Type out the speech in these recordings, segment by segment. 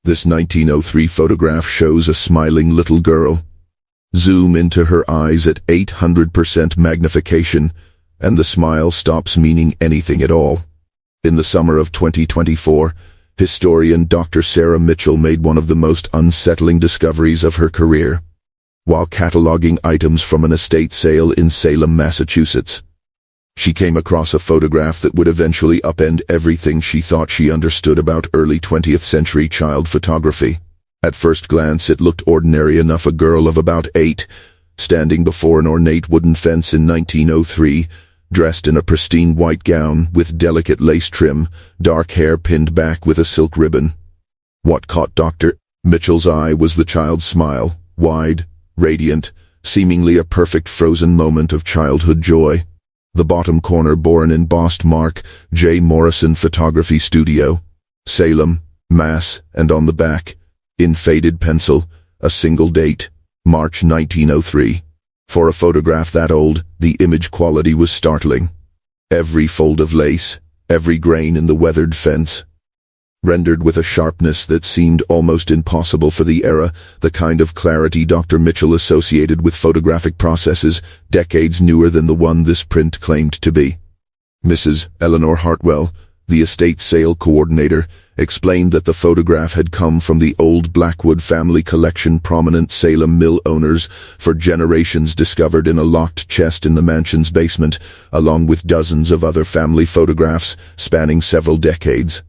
This 1903 photograph shows a smiling little girl. Zoom into her eyes at 800% magnification, and the smile stops meaning anything at all. In the summer of 2024, historian Dr. Sarah Mitchell made one of the most unsettling discoveries of her career. While cataloging items from an estate sale in Salem, Massachusetts, she came across a photograph that would eventually upend everything she thought she understood about early 20th century child photography. At first glance it looked ordinary enough: a girl of about 8, standing before an ornate wooden fence in 1903, dressed in a pristine white gown with delicate lace trim, dark hair pinned back with a silk ribbon. What caught Dr. Mitchell's eye was the child's smile, wide, radiant, seemingly a perfect frozen moment of childhood joy. The bottom corner bore an embossed mark, J. Morrison Photography Studio, Salem, Mass., and on the back, in faded pencil, a single date, March 1903. For a photograph that old, the image quality was startling. Every fold of lace, every grain in the weathered fence, rendered with a sharpness that seemed almost impossible for the era, the kind of clarity Dr. Mitchell associated with photographic processes decades newer than the one this print claimed to be. Mrs. Eleanor Hartwell, the estate sale coordinator, explained that the photograph had come from the old Blackwood family collection. Prominent Salem mill owners for generations discovered in a locked chest in the mansion's basement, along with dozens of other family photographs spanning several decades.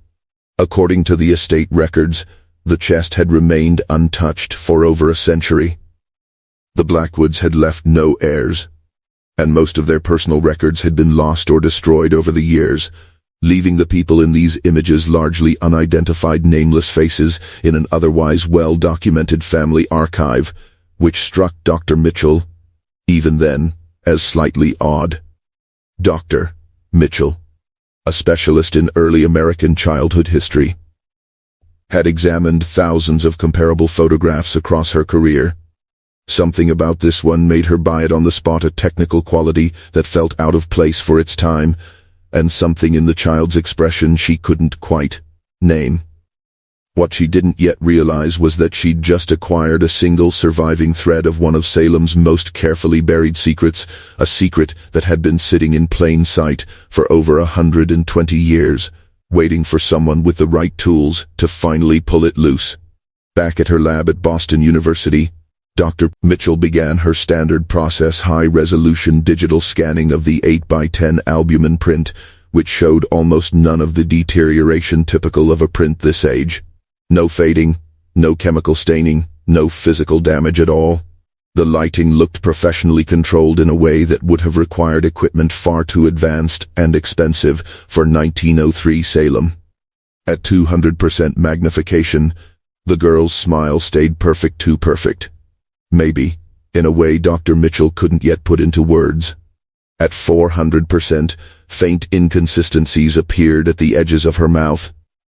According to the estate records, the chest had remained untouched for over a century. The Blackwoods had left no heirs, and most of their personal records had been lost or destroyed over the years, leaving the people in these images largely unidentified nameless faces in an otherwise well-documented family archive, which struck Dr. Mitchell, even then, as slightly odd. Dr. Mitchell, a specialist in early American childhood history, had examined thousands of comparable photographs across her career. Something about this one made her buy it on the spot: a technical quality that felt out of place for its time, and something in the child's expression she couldn't quite name. What she didn't yet realize was that she'd just acquired a single surviving thread of one of Salem's most carefully buried secrets, a secret that had been sitting in plain sight for over 120 years, waiting for someone with the right tools to finally pull it loose. Back at her lab at Boston University, Dr. Mitchell began her standard process: high-resolution digital scanning of the 8x10 albumin print, which showed almost none of the deterioration typical of a print this age. No fading, no chemical staining, no physical damage at all. The lighting looked professionally controlled in a way that would have required equipment far too advanced and expensive for 1903 Salem. At 200% magnification, the girl's smile stayed perfect, too perfect. Maybe, in a way Dr. Mitchell couldn't yet put into words. At 400%, faint inconsistencies appeared at the edges of her mouth,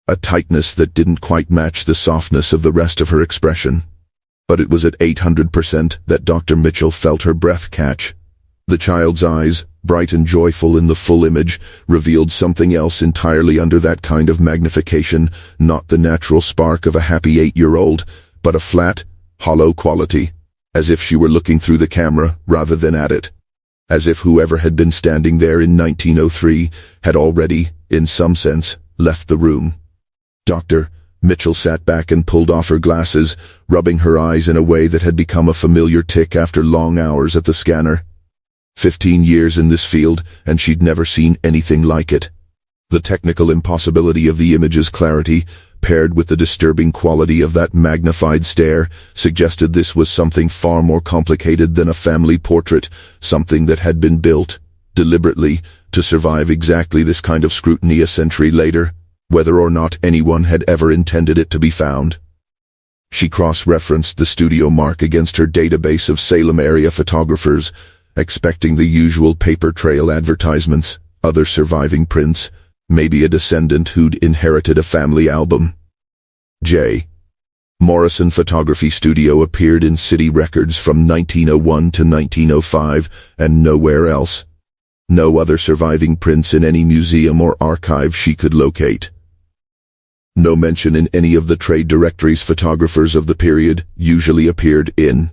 a tightness that didn't quite match the softness of the rest of her expression. But it was at 800% that Dr. Mitchell felt her breath catch. The child's eyes, bright and joyful in the full image, revealed something else entirely under that kind of magnification, not the natural spark of a happy 8-year-old, but a flat, hollow quality, as if she were looking through the camera rather than at it. As if whoever had been standing there in 1903 had already, in some sense, left the room. Dr. Mitchell sat back and pulled off her glasses, rubbing her eyes in a way that had become a familiar tic after long hours at the scanner. 15 years in this field, and she'd never seen anything like it. The technical impossibility of the image's clarity, paired with the disturbing quality of that magnified stare, suggested this was something far more complicated than a family portrait, something that had been built, deliberately, to survive exactly this kind of scrutiny a century later, whether or not anyone had ever intended it to be found. She cross-referenced the studio mark against her database of Salem area photographers, expecting the usual paper trail advertisements, other surviving prints, maybe a descendant who'd inherited a family album. J. Morrison Photography Studio appeared in city records from 1901 to 1905, and nowhere else. No other surviving prints in any museum or archive she could locate. No mention in any of the trade directories photographers of the period usually appeared in.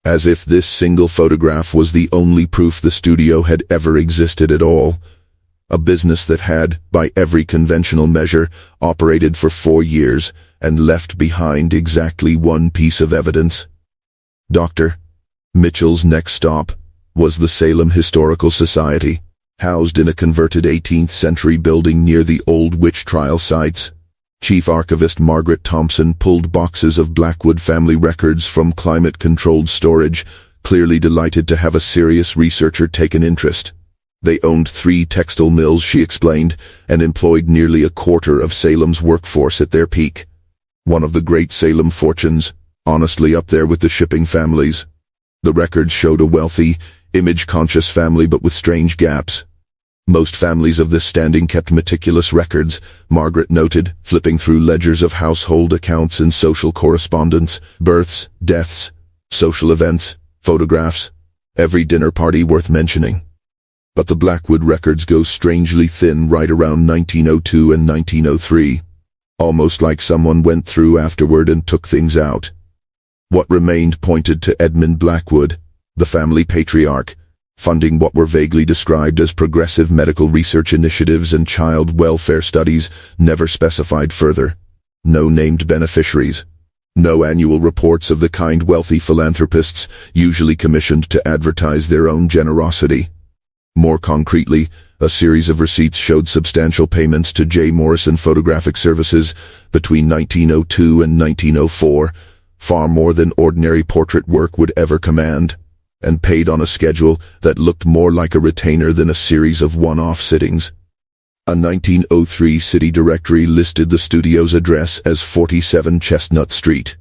As if this single photograph was the only proof the studio had ever existed at all. A business that had, by every conventional measure, operated for 4 years and left behind exactly one piece of evidence. Dr. Mitchell's next stop was the Salem Historical Society, housed in a converted 18th century building near the old witch trial sites. Chief Archivist Margaret Thompson pulled boxes of Blackwood family records from climate-controlled storage, clearly delighted to have a serious researcher take an interest. They owned 3 textile mills, she explained, and employed nearly a quarter of Salem's workforce at their peak. One of the great Salem fortunes, honestly up there with the shipping families. The records showed a wealthy, image-conscious family but with strange gaps. Most families of this standing kept meticulous records, Margaret noted, flipping through ledgers of household accounts and social correspondence, births, deaths, social events, photographs, every dinner party worth mentioning. But the Blackwood records go strangely thin right around 1902 and 1903. Almost like someone went through afterward and took things out. What remained pointed to Edmund Blackwood, the family patriarch, funding what were vaguely described as progressive medical research initiatives and child welfare studies, never specified further. No named beneficiaries. No annual reports of the kind wealthy philanthropists usually commissioned to advertise their own generosity. More concretely, a series of receipts showed substantial payments to J. Morrison Photographic Services between 1902 and 1904, far more than ordinary portrait work would ever command, and paid on a schedule that looked more like a retainer than a series of one-off sittings. A 1903 city directory listed the studio's address as 47 Chestnut Street.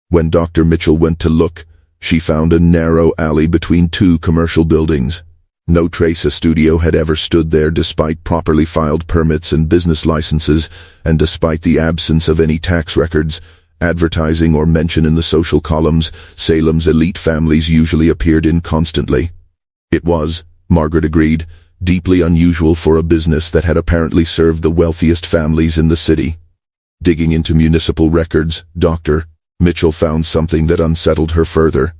When Dr. Mitchell went to look, she found a narrow alley between 2 commercial buildings. No trace a studio had ever stood there despite properly filed permits and business licenses, and despite the absence of any tax records, advertising or mention in the social columns Salem's elite families usually appeared in constantly. It was, Margaret agreed, deeply unusual for a business that had apparently served the wealthiest families in the city. Digging into municipal records, Dr. Mitchell found something that unsettled her further.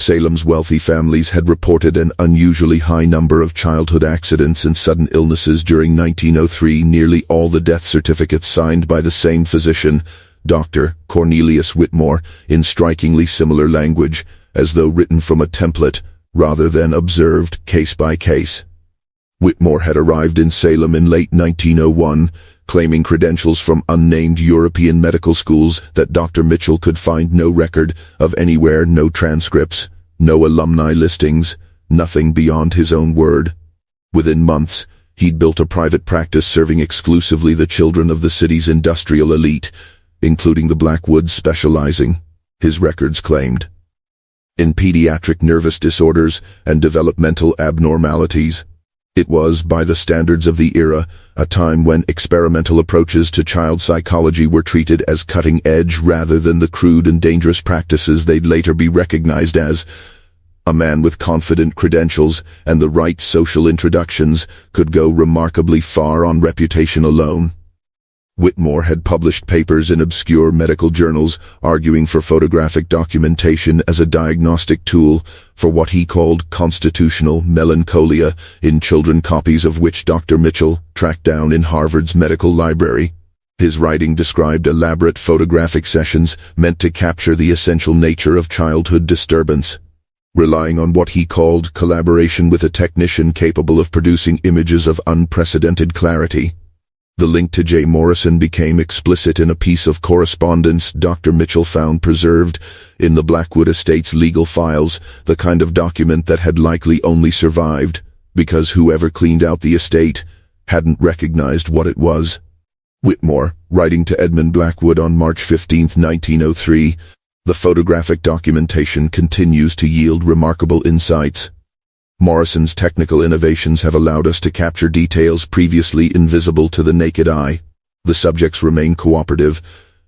Salem's wealthy families had reported an unusually high number of childhood accidents and sudden illnesses during 1903, nearly all the death certificates signed by the same physician, Dr. Cornelius Whitmore, in strikingly similar language, as though written from a template, rather than observed case by case. Whitmore had arrived in Salem in late 1901, claiming credentials from unnamed European medical schools that Dr. Mitchell could find no record of anywhere, no transcripts, no alumni listings, nothing beyond his own word. Within months, he'd built a private practice serving exclusively the children of the city's industrial elite, including the Blackwoods specializing, his records claimed, in pediatric nervous disorders and developmental abnormalities. It was, by the standards of the era, a time when experimental approaches to child psychology were treated as cutting-edge rather than the crude and dangerous practices they'd later be recognized as. A man with confident credentials and the right social introductions could go remarkably far on reputation alone. Whitmore had published papers in obscure medical journals arguing for photographic documentation as a diagnostic tool for what he called constitutional melancholia in children, copies of which Dr. Mitchell tracked down in Harvard's medical library. His writing described elaborate photographic sessions meant to capture the essential nature of childhood disturbance, relying on what he called collaboration with a technician capable of producing images of unprecedented clarity. The link to J. Morrison became explicit in a piece of correspondence Dr. Mitchell found preserved in the Blackwood estate's legal files, the kind of document that had likely only survived because whoever cleaned out the estate hadn't recognized what it was. Whitmore, writing to Edmund Blackwood on March 15, 1903, the photographic documentation continues to yield remarkable insights. Morrison's technical innovations have allowed us to capture details previously invisible to the naked eye. The subjects remain cooperative,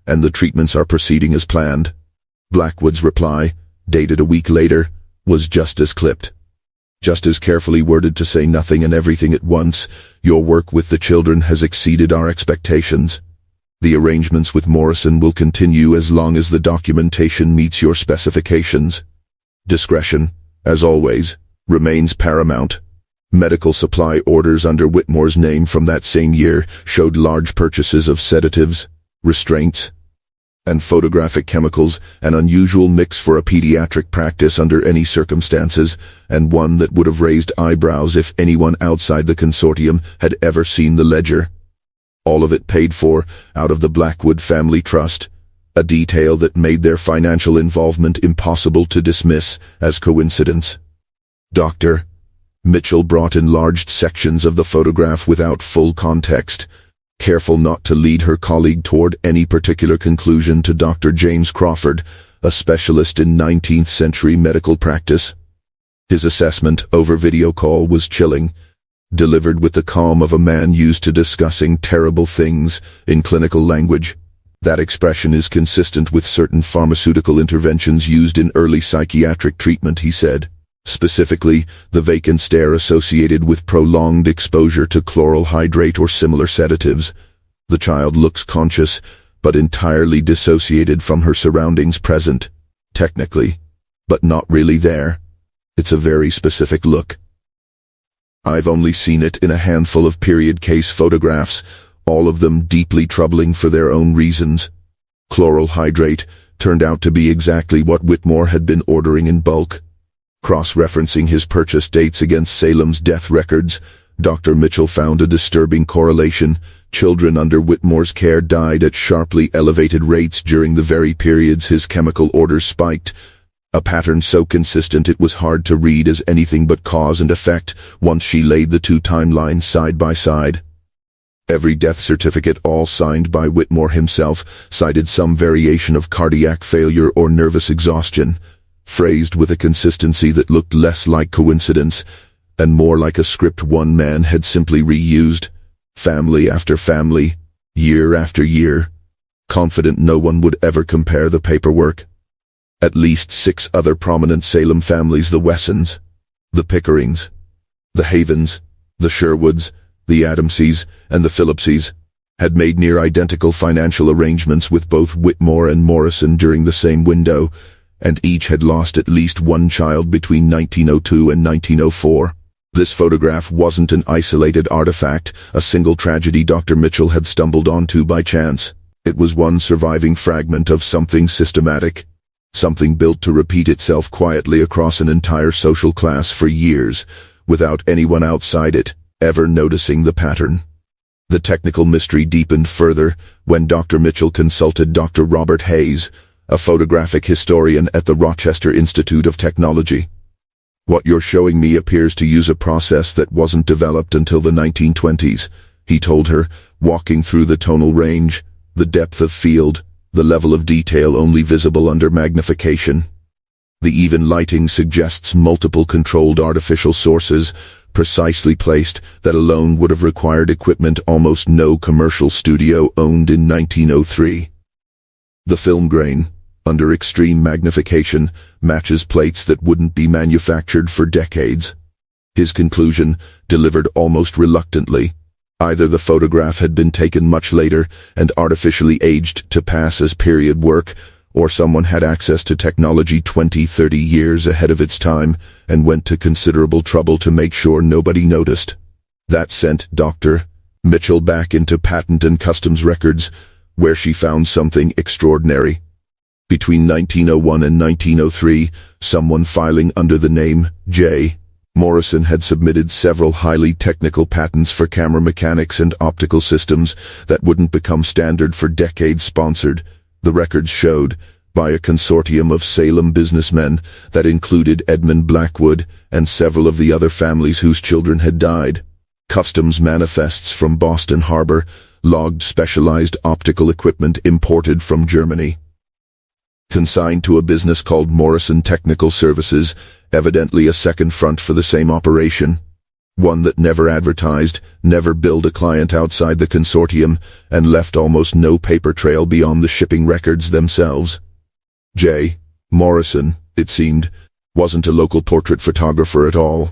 and the treatments are proceeding as planned. Blackwood's reply, dated a week later, was just as clipped. Just as carefully worded to say nothing and everything at once. Your work with the children has exceeded our expectations. The arrangements with Morrison will continue as long as the documentation meets your specifications. Discretion, as always, remains paramount. Medical supply orders under Whitmore's name from that same year showed large purchases of sedatives, restraints, and photographic chemicals, an unusual mix for a pediatric practice under any circumstances, and one that would have raised eyebrows if anyone outside the consortium had ever seen the ledger. All of it paid for out of the Blackwood family trust, a detail that made their financial involvement impossible to dismiss as coincidence. Dr. Mitchell brought enlarged sections of the photograph without full context, careful not to lead her colleague toward any particular conclusion, to Dr. James Crawford, a specialist in 19th century medical practice. His assessment over video call was chilling, delivered with the calm of a man used to discussing terrible things in clinical language. That expression is consistent with certain pharmaceutical interventions used in early psychiatric treatment, he said. Specifically, the vacant stare associated with prolonged exposure to chloral hydrate or similar sedatives. The child looks conscious, but entirely dissociated from her surroundings, present, technically, but not really there. It's a very specific look. I've only seen it in a handful of period case photographs, all of them deeply troubling for their own reasons. Chloral hydrate turned out to be exactly what Whitmore had been ordering in bulk. Cross-referencing his purchase dates against Salem's death records, Dr. Mitchell found a disturbing correlation. Children under Whitmore's care died at sharply elevated rates during the very periods his chemical orders spiked, a pattern so consistent it was hard to read as anything but cause and effect once she laid the two timelines side by side. Every death certificate, all signed by Whitmore himself, cited some variation of cardiac failure or nervous exhaustion, phrased with a consistency that looked less like coincidence and more like a script one man had simply reused, family after family, year after year, confident no one would ever compare the paperwork. At least 6 other prominent Salem families, the Wessons, the Pickerings, the Havens, the Sherwoods, the Adamses, and the Phillipses, had made near identical financial arrangements with both Whitmore and Morrison during the same window, and each had lost at least one child between 1902 and 1904. This photograph wasn't an isolated artifact, a single tragedy Dr. Mitchell had stumbled onto by chance. It was one surviving fragment of something systematic, something built to repeat itself quietly across an entire social class for years, without anyone outside it ever noticing the pattern. The technical mystery deepened further when Dr. Mitchell consulted Dr. Robert Hayes, a photographic historian at the Rochester Institute of Technology. What you're showing me appears to use a process that wasn't developed until the 1920s, he told her, walking through the tonal range, the depth of field, the level of detail only visible under magnification. The even lighting suggests multiple controlled artificial sources, precisely placed, that alone would have required equipment almost no commercial studio owned in 1903. The film grain, under extreme magnification, matches plates that wouldn't be manufactured for decades. His conclusion, delivered almost reluctantly: either the photograph had been taken much later and artificially aged to pass as period work, or someone had access to technology 20-30 years ahead of its time and went to considerable trouble to make sure nobody noticed. That sent Dr. Mitchell back into Patent and Customs records, where she found something extraordinary. Between 1901 and 1903, someone filing under the name J. Morrison had submitted several highly technical patents for camera mechanics and optical systems that wouldn't become standard for decades, sponsored, the records showed, by a consortium of Salem businessmen that included Edmund Blackwood and several of the other families whose children had died. Customs manifests from Boston Harbor logged specialized optical equipment imported from Germany, consigned to a business called Morrison Technical Services, evidently a second front for the same operation, one that never advertised, never billed a client outside the consortium, and left almost no paper trail beyond the shipping records themselves. J. Morrison, it seemed, wasn't a local portrait photographer at all.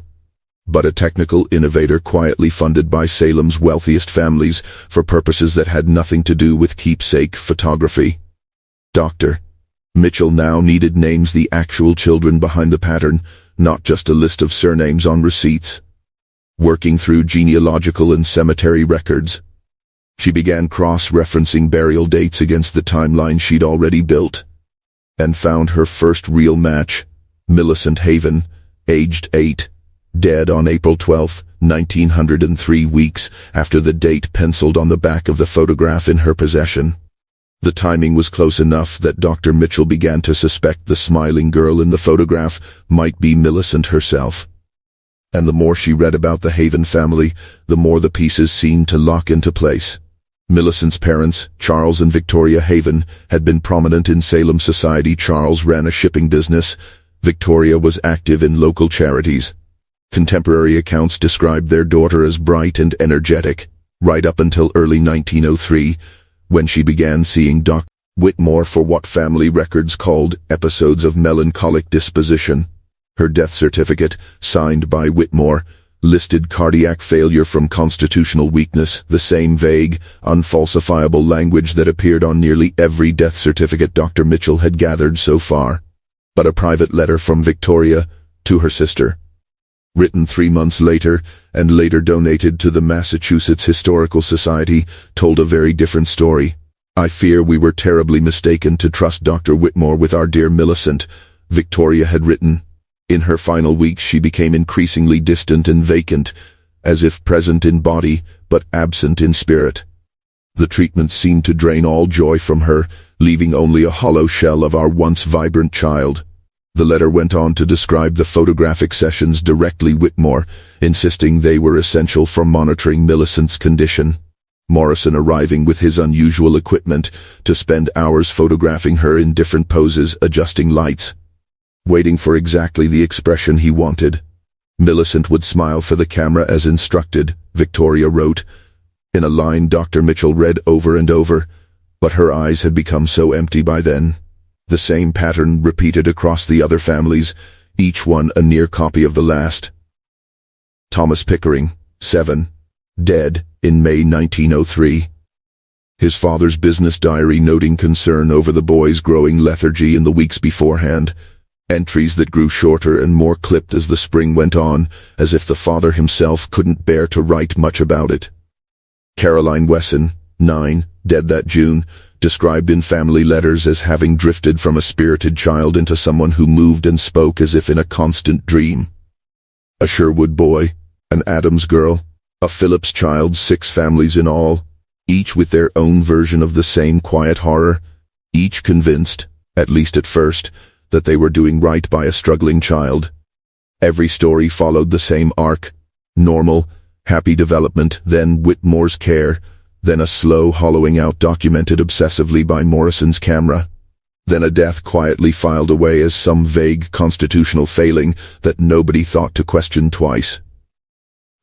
but a technical innovator quietly funded by Salem's wealthiest families for purposes that had nothing to do with keepsake photography. Dr. Mitchell now needed names the actual children behind the pattern, not just a list of surnames on receipts. Working through genealogical and cemetery records, she began cross-referencing burial dates against the timeline she'd already built, and found her first real match, Millicent Haven, aged 8, dead on April 12, 1903, weeks after the date penciled on the back of the photograph in her possession. The timing was close enough that Dr. Mitchell began to suspect the smiling girl in the photograph might be Millicent herself. And the more she read about the Haven family, the more the pieces seemed to lock into place. Millicent's parents, Charles and Victoria Haven, had been prominent in Salem society. Charles ran a shipping business. Victoria was active in local charities. Contemporary accounts described their daughter as bright and energetic, right up until early 1903, when she began seeing Dr. Whitmore for what family records called episodes of melancholic disposition. Her death certificate, signed by Whitmore, listed cardiac failure from constitutional weakness, the same vague, unfalsifiable language that appeared on nearly every death certificate Dr. Mitchell had gathered so far. But a private letter from Victoria to her sister, written 3 months later and later donated to the Massachusetts Historical Society, told a very different story. "I fear we were terribly mistaken to trust Dr. Whitmore with our dear Millicent," Victoria had written. In her final weeks she became increasingly distant and vacant, as if present in body but absent in spirit. The treatment seemed to drain all joy from her, leaving only a hollow shell of our once vibrant child. The letter went on to describe the photographic sessions directly Whitmore, insisting they were essential for monitoring Millicent's condition. Morrison arriving with his unusual equipment to spend hours photographing her in different poses, adjusting lights, waiting for exactly the expression he wanted. Millicent would smile for the camera as instructed, Victoria wrote, in a line Dr. Mitchell read over and over, but her eyes had become so empty by then. The same pattern repeated across the other families, each one a near copy of the last. Thomas Pickering, 7, dead in May 1903. His father's business diary noting concern over the boy's growing lethargy in the weeks beforehand, entries that grew shorter and more clipped as the spring went on, as if the father himself couldn't bear to write much about it. Caroline Wesson, 9, dead that June, described in family letters as having drifted from a spirited child into someone who moved and spoke as if in a constant dream. A Sherwood boy, an Adams girl, a Phillips child, 6 families in all, each with their own version of the same quiet horror, each convinced, at least at first, that they were doing right by a struggling child. Every story followed the same arc: normal, happy development, then Whitmore's care, then a slow hollowing out documented obsessively by Morrison's camera, then a death quietly filed away as some vague constitutional failing that nobody thought to question twice.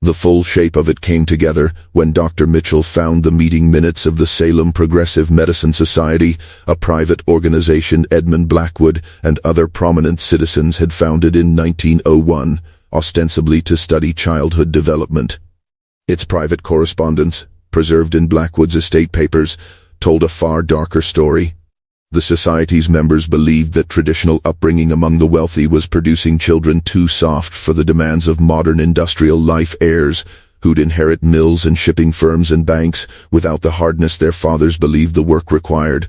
The full shape of it came together when Dr. Mitchell found the meeting minutes of the Salem Progressive Medicine Society, a private organization Edmund Blackwood and other prominent citizens had founded in 1901, ostensibly to study childhood development. Its private correspondence, preserved in Blackwood's estate papers, told a far darker story. The society's members believed that traditional upbringing among the wealthy was producing children too soft for the demands of modern industrial life, heirs who'd inherit mills and shipping firms and banks without the hardness their fathers believed the work required.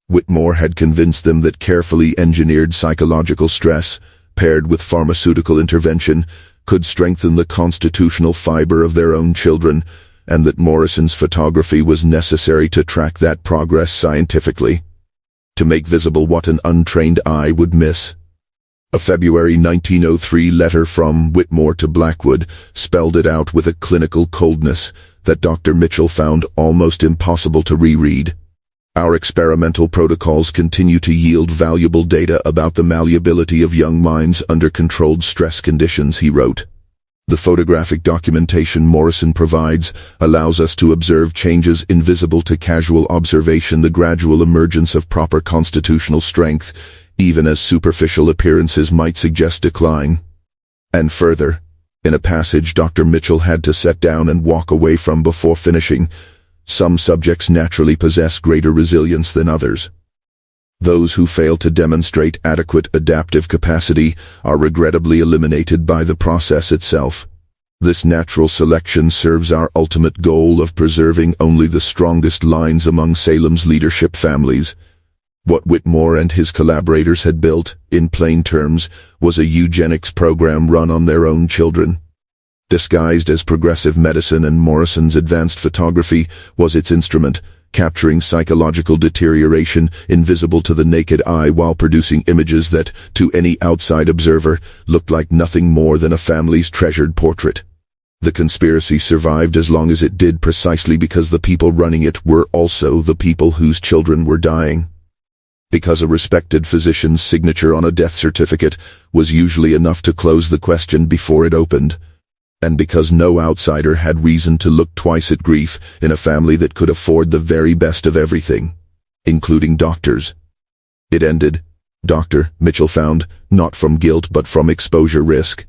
Whitmore had convinced them that carefully engineered psychological stress, paired with pharmaceutical intervention, could strengthen the constitutional fiber of their own children, and that Morrison's photography was necessary to track that progress scientifically, to make visible what an untrained eye would miss. A February 1903 letter from Whitmore to Blackwood spelled it out with a clinical coldness that Dr. Mitchell found almost impossible to reread. Our experimental protocols continue to yield valuable data about the malleability of young minds under controlled stress conditions, he wrote. The photographic documentation Morrison provides allows us to observe changes invisible to casual observation, the gradual emergence of proper constitutional strength, even as superficial appearances might suggest decline. And further, In a passage Dr. Mitchell had to sit down and walk away from before finishing, some subjects naturally possess greater resilience than others. Those who fail to demonstrate adequate adaptive capacity are regrettably eliminated by the process itself. This natural selection serves our ultimate goal of preserving only the strongest lines among Salem's leadership families. What Whitmore and his collaborators had built, in plain terms, was a eugenics program run on their own children. Disguised as progressive medicine, and Morrison's advanced photography was its instrument, capturing psychological deterioration invisible to the naked eye while producing images that, to any outside observer, looked like nothing more than a family's treasured portrait. The conspiracy survived as long as it did precisely because the people running it were also the people whose children were dying. Because a respected physician's signature on a death certificate was usually enough to close the question before it opened. And because no outsider had reason to look twice at grief in a family that could afford the very best of everything, including doctors. It ended, Dr. Mitchell found, not from guilt but from exposure risk.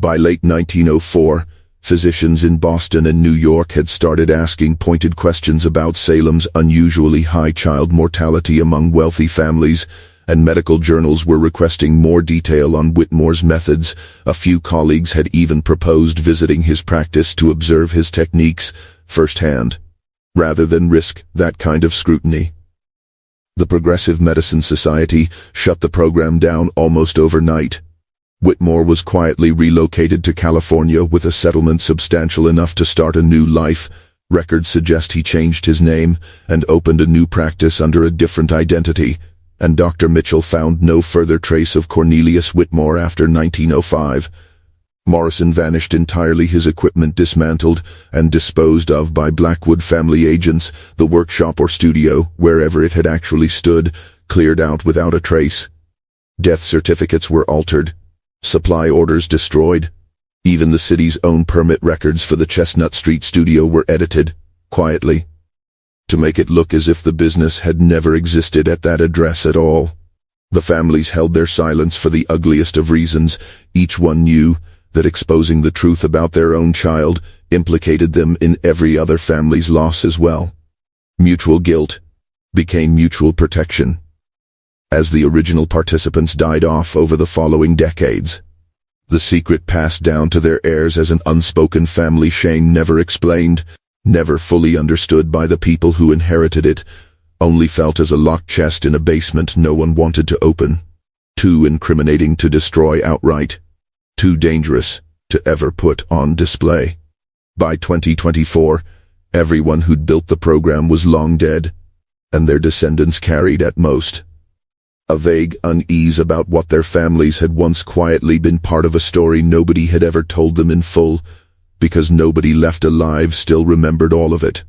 By late 1904, physicians in Boston and New York had started asking pointed questions about Salem's unusually high child mortality among wealthy families, and medical journals were requesting more detail on Whitmore's methods. A few colleagues had even proposed visiting his practice to observe his techniques firsthand, rather than risk that kind of scrutiny. The Progressive Medicine Society shut the program down almost overnight. Whitmore was quietly relocated to California with a settlement substantial enough to start a new life. Records suggest he changed his name and opened a new practice under a different identity, and Dr. Mitchell found no further trace of Cornelius Whitmore after 1905. Morrison vanished entirely, his equipment dismantled and disposed of by Blackwood family agents, the workshop or studio, wherever it had actually stood, cleared out without a trace. Death certificates were altered, supply orders destroyed. Even the city's own permit records for the Chestnut Street studio were edited, quietly, to make it look as if the business had never existed at that address at all. The families held their silence for the ugliest of reasons. Each one knew that exposing the truth about their own child implicated them in every other family's loss as well. Mutual guilt became mutual protection. As the original participants died off over the following decades, the secret passed down to their heirs as an unspoken family shame, never explained, never fully understood by the people who inherited it, only felt as a locked chest in a basement no one wanted to open. Too incriminating to destroy outright. Too dangerous to ever put on display. By 2024, everyone who'd built the program was long dead, and their descendants carried at most a vague unease about what their families had once quietly been part of a story nobody had ever told them in full, because nobody left alive still remembered all of it.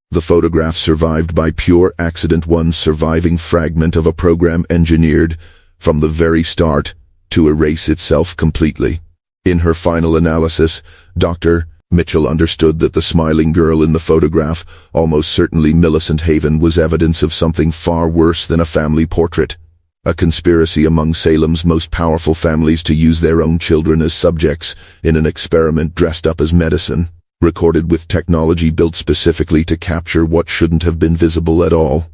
The photograph survived by pure accident, one surviving fragment of a program engineered, from the very start, to erase itself completely. In her final analysis, Dr. Mitchell understood that the smiling girl in the photograph, almost certainly Millicent Haven, was evidence of something far worse than a family portrait. A conspiracy among Salem's most powerful families to use their own children as subjects in an experiment dressed up as medicine, recorded with technology built specifically to capture what shouldn't have been visible at all.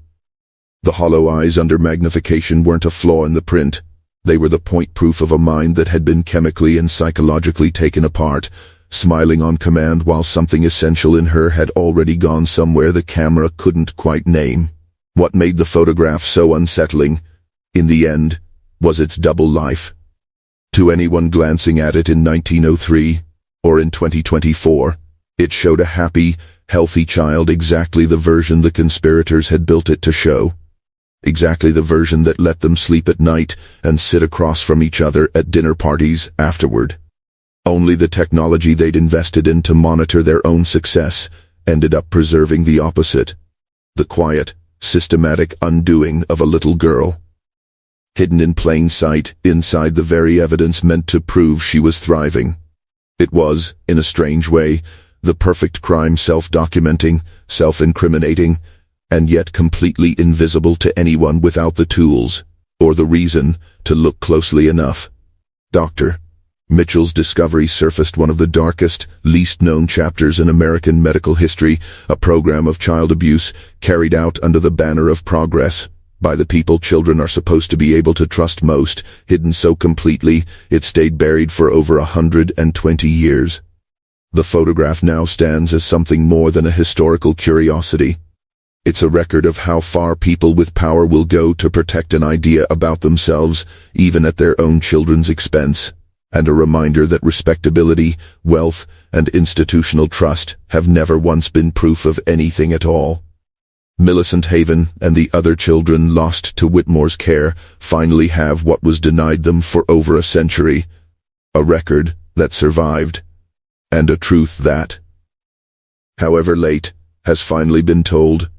The hollow eyes under magnification weren't a flaw in the print. They were the point proof of a mind that had been chemically and psychologically taken apart, smiling on command while something essential in her had already gone somewhere the camera couldn't quite name. What made the photograph so unsettling, in the end, was its double life. To anyone glancing at it in 1903, or in 2024, it showed a happy, healthy child, exactly the version the conspirators had built it to show. Exactly the version that let them sleep at night and sit across from each other at dinner parties afterward. Only the technology they'd invested in to monitor their own success ended up preserving the opposite. The quiet, systematic undoing of a little girl. Hidden in plain sight, inside the very evidence meant to prove she was thriving. It was, in a strange way, the perfect crime, self-documenting, self-incriminating, and yet completely invisible to anyone without the tools, or the reason, to look closely enough. Dr. Mitchell's discovery surfaced one of the darkest, least-known chapters in American medical history, a program of child abuse carried out under the banner of progress by the people children are supposed to be able to trust most, hidden so completely it stayed buried for over 120 years. The photograph now stands as something more than a historical curiosity. It's a record of how far people with power will go to protect an idea about themselves, even at their own children's expense, and a reminder that respectability, wealth, and institutional trust have never once been proof of anything at all. Millicent Haven and the other children lost to Whitmore's care finally have what was denied them for over a century, a record that survived, and a truth that, however late, has finally been told.